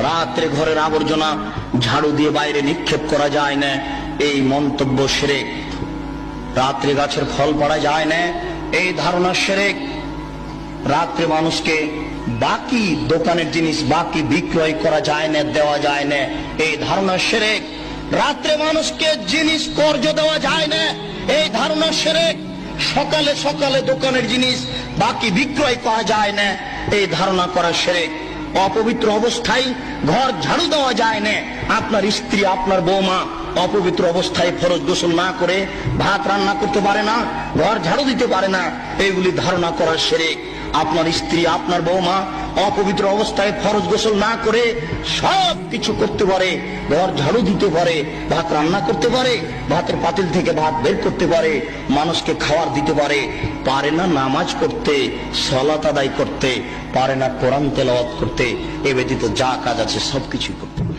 রাত্রে ঘরের আবর্জনা ঝাড়ু দিয়ে বাইরে নিক্ষেপ করা যায় না, এই মন্তব্য শিরক। রাত্রে গাছের ফল পাড়া যায় না, এই ধারণা শিরক। রাত্রে মানুষকে বাকি দোকানের জিনিস বাকি বিক্রয় করা যায় না, দেওয়া যায় না, এই ধারণা শিরক। রাত্রে মানুষকে জিনিস কর্জ দেওয়া যায় না, এই ধারণা শিরক। সকালে সকালে দোকানের জিনিস বাকি বিক্রয় করা যায় না, এই ধারণা করা শিরক। অপবিত্র অবস্থায় ঘর ঝাড়ু দেওয়া যায় না। আপনার স্ত্রী, আপনার বৌমা অপবিত্র অবস্থায় ফরজ গোসল না করে ভাত রান্না করতে পারে না, ঘর ঝাড়ু দিতে পারে না, এইগুলি ধারণা করা শিরক। আপনার স্ত্রী, আপনার বৌমা অপবিত্র অবস্থায় ফরজ গোসল না করে সব কিছু করতে পারে, ঘর ঝাড়ু দিতে পারে, ভাত রান্না করতে পারে, ভাতের পাতিল থেকে ভাত বের করতে পারে, মানুষকে খাবার দিতে পারে, পারে না নামাজ পড়তে, সালাত আদায় করতে, পারে না কোরআন তেলাওয়াত করতে, এ ব্যতীত যা কাজ আছে সবকিছু করতে পারে।